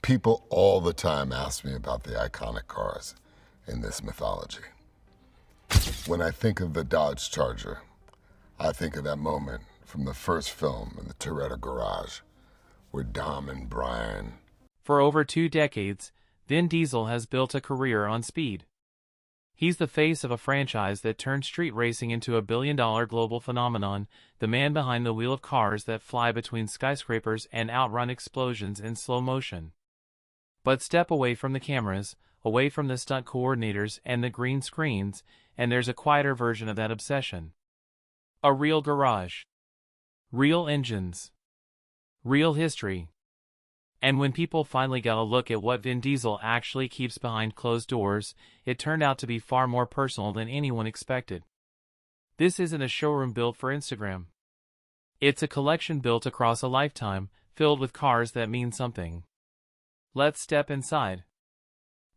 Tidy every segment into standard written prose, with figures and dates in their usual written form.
People all the time ask me about the iconic cars in this mythology. When I think of the Dodge Charger, I think of that moment from the first film in the Toretto garage where Dom and Brian... For over 2 decades, Vin Diesel has built a career on speed. He's the face of a franchise that turned street racing into a billion-dollar global phenomenon, the man behind the wheel of cars that fly between skyscrapers and outrun explosions in slow motion. But step away from the cameras, away from the stunt coordinators and the green screens, and there's a quieter version of that obsession. A real garage. Real engines. Real history. And when people finally got a look at what Vin Diesel actually keeps behind closed doors, it turned out to be far more personal than anyone expected. This isn't a showroom built for Instagram. It's a collection built across a lifetime, filled with cars that mean something. Let's step inside.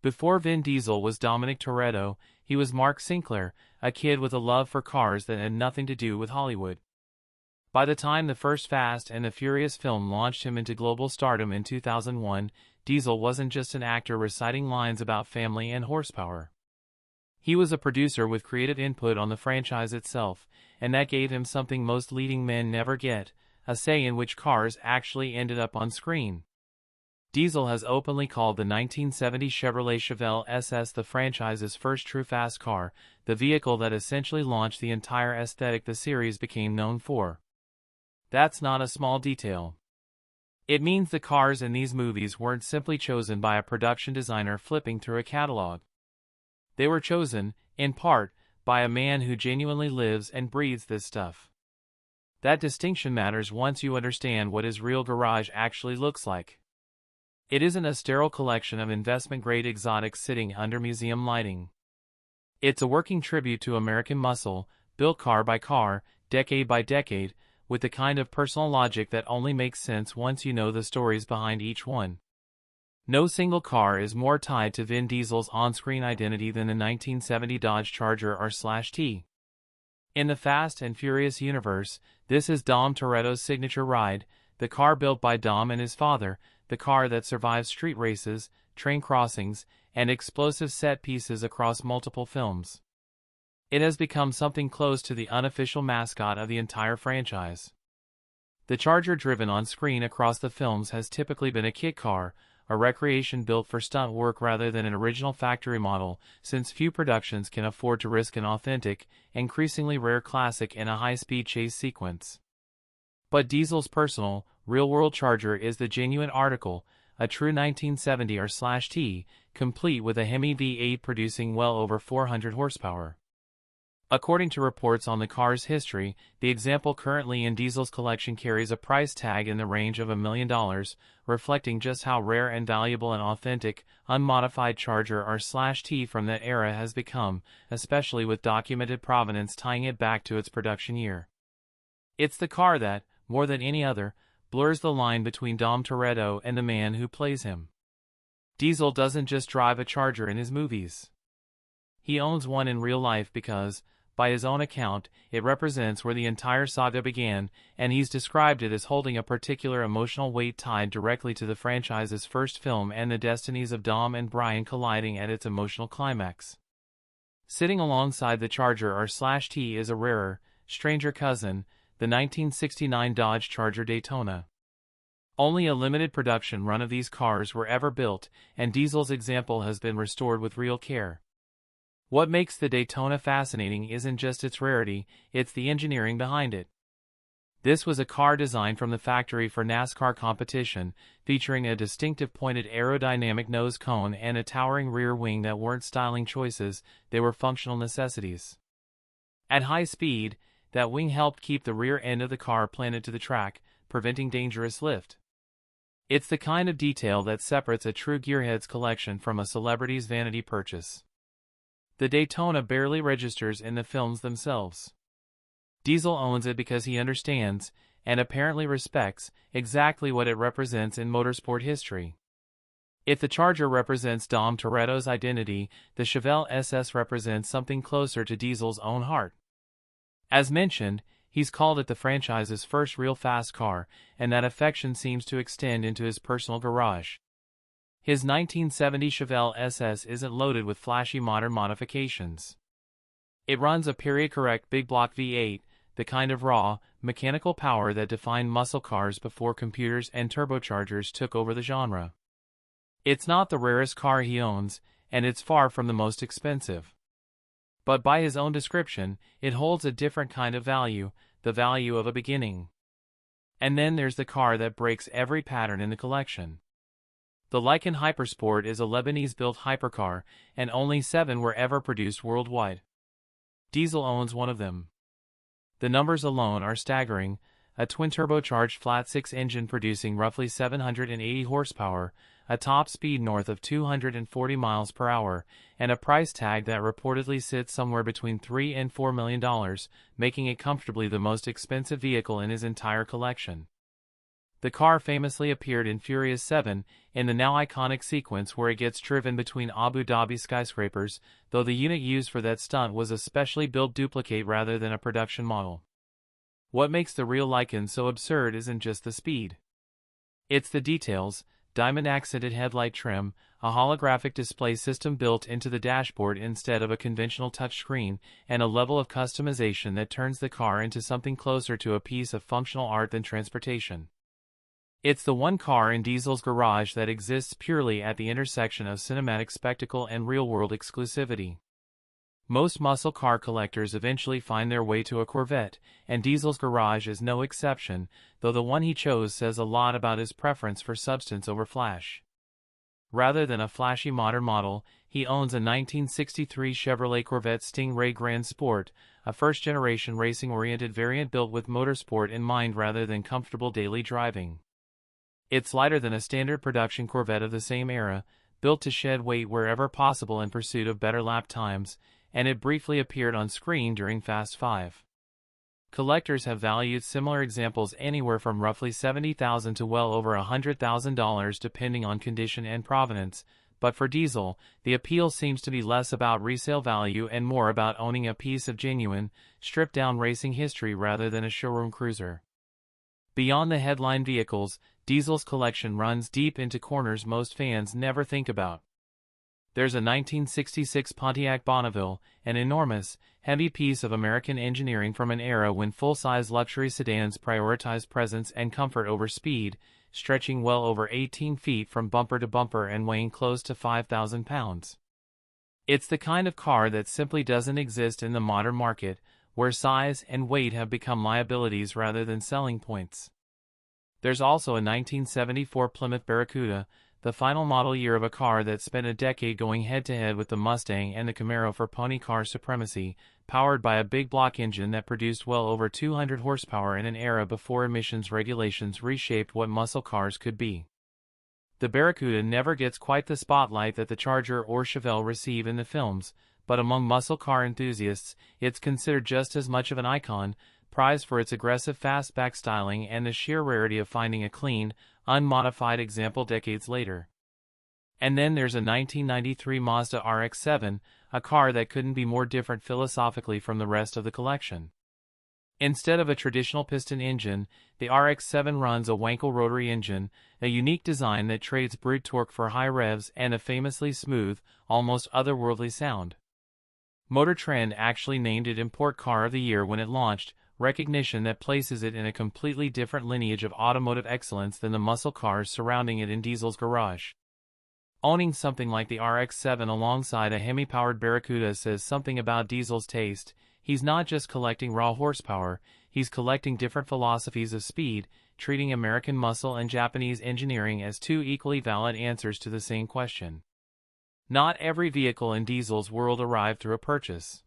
Before Vin Diesel was Dominic Toretto, he was Mark Sinclair, a kid with a love for cars that had nothing to do with Hollywood. By the time the first Fast and the Furious film launched him into global stardom in 2001, Diesel wasn't just an actor reciting lines about family and horsepower. He was a producer with creative input on the franchise itself, and that gave him something most leading men never get, a say in which cars actually ended up on screen. Diesel has openly called the 1970 Chevrolet Chevelle SS the franchise's first true fast car, the vehicle that essentially launched the entire aesthetic the series became known for. That's not a small detail. It means the cars in these movies weren't simply chosen by a production designer flipping through a catalog. They were chosen, in part, by a man who genuinely lives and breathes this stuff. That distinction matters once you understand what his real garage actually looks like. It isn't a sterile collection of investment-grade exotics sitting under museum lighting. It's a working tribute to American muscle, built car by car, decade by decade, with the kind of personal logic that only makes sense once you know the stories behind each one. No single car is more tied to Vin Diesel's on-screen identity than the 1970 Dodge Charger R/T. In the Fast and Furious universe, this is Dom Toretto's signature ride, the car built by Dom and his father, the car that survives street races, train crossings, and explosive set pieces across multiple films. It has become something close to the unofficial mascot of the entire franchise. The Charger driven on screen across the films has typically been a kit car, a recreation built for stunt work rather than an original factory model, since few productions can afford to risk an authentic, increasingly rare classic in a high-speed chase sequence. But Diesel's personal, real-world Charger is the genuine article, a true 1970 R/T, complete with a Hemi V8 producing well over 400 horsepower. According to reports on the car's history, the example currently in Diesel's collection carries a price tag in the range of $1 million, reflecting just how rare and valuable an authentic, unmodified Charger R/T from that era has become, especially with documented provenance tying it back to its production year. It's the car that, more than any other, blurs the line between Dom Toretto and the man who plays him. Diesel doesn't just drive a Charger in his movies. He owns one in real life because, by his own account, it represents where the entire saga began, and he's described it as holding a particular emotional weight tied directly to the franchise's first film and the destinies of Dom and Brian colliding at its emotional climax. Sitting alongside the Charger R/T is a rarer, stranger cousin, the 1969 Dodge Charger Daytona. Only a limited production run of these cars were ever built, and Diesel's example has been restored with real care. What makes the Daytona fascinating isn't just its rarity, it's the engineering behind it. This was a car designed from the factory for NASCAR competition, featuring a distinctive pointed aerodynamic nose cone and a towering rear wing that weren't styling choices, they were functional necessities. At high speed, that wing helped keep the rear end of the car planted to the track, preventing dangerous lift. It's the kind of detail that separates a true gearhead's collection from a celebrity's vanity purchase. The Daytona barely registers in the films themselves. Diesel owns it because he understands, and apparently respects, exactly what it represents in motorsport history. If the Charger represents Dom Toretto's identity, the Chevelle SS represents something closer to Diesel's own heart. As mentioned, he's called it the franchise's first real fast car, and that affection seems to extend into his personal garage. His 1970 Chevelle SS isn't loaded with flashy modern modifications. It runs a period-correct big block V8, the kind of raw, mechanical power that defined muscle cars before computers and turbochargers took over the genre. It's not the rarest car he owns, and it's far from the most expensive. But by his own description, it holds a different kind of value, the value of a beginning. And then there's the car that breaks every pattern in the collection. The Lykan Hypersport is a Lebanese-built hypercar, and only 7 were ever produced worldwide. Diesel owns one of them. The numbers alone are staggering: a twin-turbocharged flat-six engine producing roughly 780 horsepower, a top speed north of 240 miles per hour, and a price tag that reportedly sits somewhere between $3 and $4 million, making it comfortably the most expensive vehicle in his entire collection. The car famously appeared in Furious 7, in the now iconic sequence where it gets driven between Abu Dhabi skyscrapers, though the unit used for that stunt was a specially built duplicate rather than a production model. What makes the real Lykan so absurd isn't just the speed. It's the details: diamond-accented headlight trim, a holographic display system built into the dashboard instead of a conventional touchscreen, and a level of customization that turns the car into something closer to a piece of functional art than transportation. It's the one car in Diesel's garage that exists purely at the intersection of cinematic spectacle and real-world exclusivity. Most muscle car collectors eventually find their way to a Corvette, and Diesel's garage is no exception, though the one he chose says a lot about his preference for substance over flash. Rather than a flashy modern model, he owns a 1963 Chevrolet Corvette Stingray Grand Sport, a first-generation racing-oriented variant built with motorsport in mind rather than comfortable daily driving. It's lighter than a standard production Corvette of the same era, built to shed weight wherever possible in pursuit of better lap times, and it briefly appeared on screen during Fast 5. Collectors have valued similar examples anywhere from roughly $70,000 to well over $100,000 depending on condition and provenance, but for Diesel, the appeal seems to be less about resale value and more about owning a piece of genuine, stripped-down racing history rather than a showroom cruiser. Beyond the headline vehicles, Diesel's collection runs deep into corners most fans never think about. There's a 1966 Pontiac Bonneville, an enormous, heavy piece of American engineering from an era when full-size luxury sedans prioritized presence and comfort over speed, stretching well over 18 feet from bumper to bumper and weighing close to 5,000 pounds. It's the kind of car that simply doesn't exist in the modern market, where size and weight have become liabilities rather than selling points. There's also a 1974 Plymouth Barracuda, the final model year of a car that spent a decade going head-to-head with the Mustang and the Camaro for pony car supremacy, powered by a big block engine that produced well over 200 horsepower in an era before emissions regulations reshaped what muscle cars could be. The Barracuda never gets quite the spotlight that the Charger or Chevelle receive in the films, but among muscle car enthusiasts, it's considered just as much of an icon, prized for its aggressive fastback styling and the sheer rarity of finding a clean, unmodified example decades later. And then there's a 1993 Mazda RX-7, a car that couldn't be more different philosophically from the rest of the collection. Instead of a traditional piston engine, the RX-7 runs a Wankel rotary engine, a unique design that trades brute torque for high revs and a famously smooth, almost otherworldly sound. Motor Trend actually named it Import Car of the Year when it launched, recognition that places it in a completely different lineage of automotive excellence than the muscle cars surrounding it in Diesel's garage. Owning something like the RX-7 alongside a Hemi-powered Barracuda says something about Diesel's taste. He's not just collecting raw horsepower, he's collecting different philosophies of speed, treating American muscle and Japanese engineering as two equally valid answers to the same question. Not every vehicle in Diesel's world arrived through a purchase.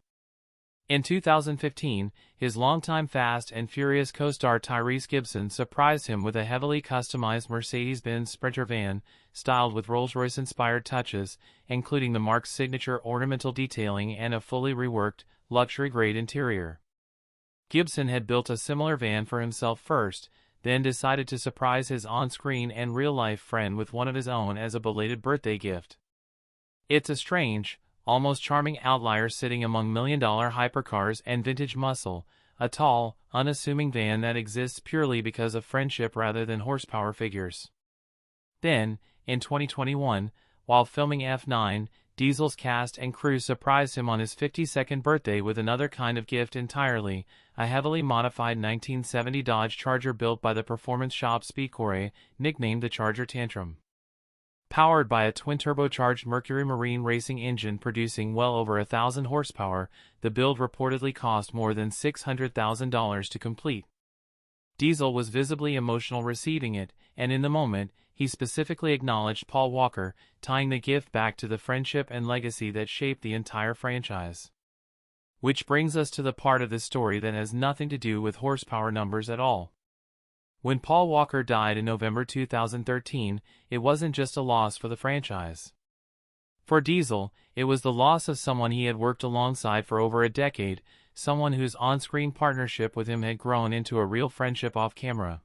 In 2015, his longtime Fast and Furious co-star Tyrese Gibson surprised him with a heavily customized Mercedes-Benz Sprinter van, styled with Rolls-Royce-inspired touches, including the marque's signature ornamental detailing and a fully reworked, luxury-grade interior. Gibson had built a similar van for himself first, then decided to surprise his on-screen and real-life friend with one of his own as a belated birthday gift. It's a strange, almost charming outlier sitting among million-dollar hypercars and vintage muscle, a tall, unassuming van that exists purely because of friendship rather than horsepower figures. Then, In 2021, while filming F9, Diesel's cast and crew surprised him on his 52nd birthday with another kind of gift entirely, a heavily modified 1970 Dodge Charger built by the performance shop Speedcore, nicknamed the Charger Tantrum. Powered by a twin-turbocharged Mercury Marine racing engine producing well over 1,000 horsepower, the build reportedly cost more than $600,000 to complete. Diesel was visibly emotional receiving it, and in the moment, he specifically acknowledged Paul Walker, tying the gift back to the friendship and legacy that shaped the entire franchise. Which brings us to the part of this story that has nothing to do with horsepower numbers at all. When Paul Walker died in November 2013, it wasn't just a loss for the franchise. For Diesel, it was the loss of someone he had worked alongside for over a decade, someone whose on-screen partnership with him had grown into a real friendship off camera.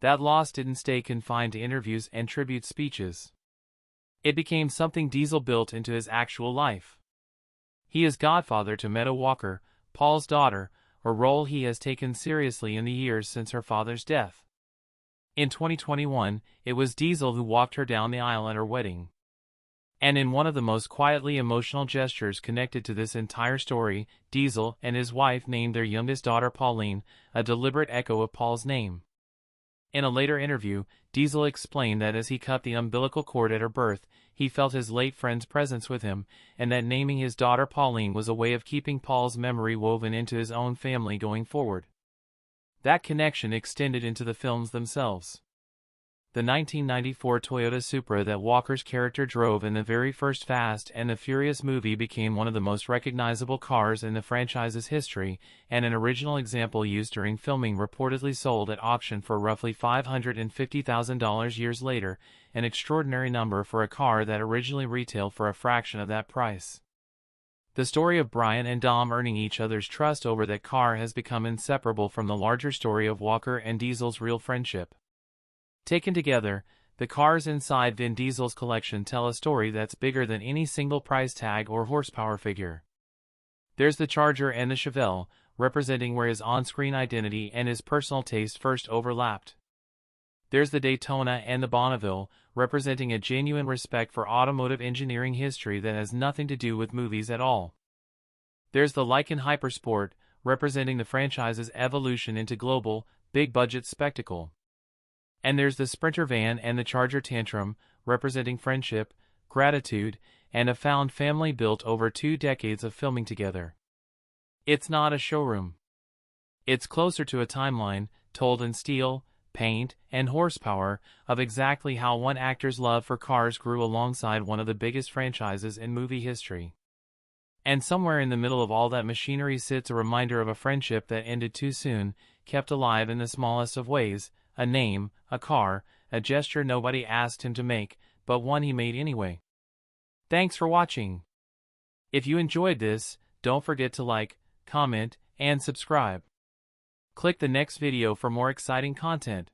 That loss didn't stay confined to interviews and tribute speeches. It became something Diesel built into his actual life. He is godfather to Meta Walker, Paul's daughter, a role he has taken seriously in the years since her father's death. In 2021, it was Diesel who walked her down the aisle at her wedding. And in one of the most quietly emotional gestures connected to this entire story, Diesel and his wife named their youngest daughter Pauline, a deliberate echo of Paul's name. In a later interview, Diesel explained that as he cut the umbilical cord at her birth, he felt his late friend's presence with him, and that naming his daughter Pauline was a way of keeping Paul's memory woven into his own family going forward. That connection extended into the films themselves. The 1994 Toyota Supra that Walker's character drove in the very first Fast and the Furious movie became one of the most recognizable cars in the franchise's history, and an original example used during filming reportedly sold at auction for roughly $550,000 years later, an extraordinary number for a car that originally retailed for a fraction of that price. The story of Brian and Dom earning each other's trust over that car has become inseparable from the larger story of Walker and Diesel's real friendship. Taken together, the cars inside Vin Diesel's collection tell a story that's bigger than any single price tag or horsepower figure. There's the Charger and the Chevelle, representing where his on-screen identity and his personal taste first overlapped. There's the Daytona and the Bonneville, representing a genuine respect for automotive engineering history that has nothing to do with movies at all. There's the Lykan Hypersport, representing the franchise's evolution into global, big-budget spectacle. And there's the Sprinter van and the Charger Tantrum, representing friendship, gratitude, and a found family built over 2 decades of filming together. It's not a showroom. It's closer to a timeline, told in steel, paint, and horsepower, of exactly how one actor's love for cars grew alongside one of the biggest franchises in movie history. And somewhere in the middle of all that machinery sits a reminder of a friendship that ended too soon, kept alive in the smallest of ways, a name, a car, a gesture nobody asked him to make, but one he made anyway. Thanks for watching. If you enjoyed this, don't forget to like, comment, and subscribe. Click the next video for more exciting content.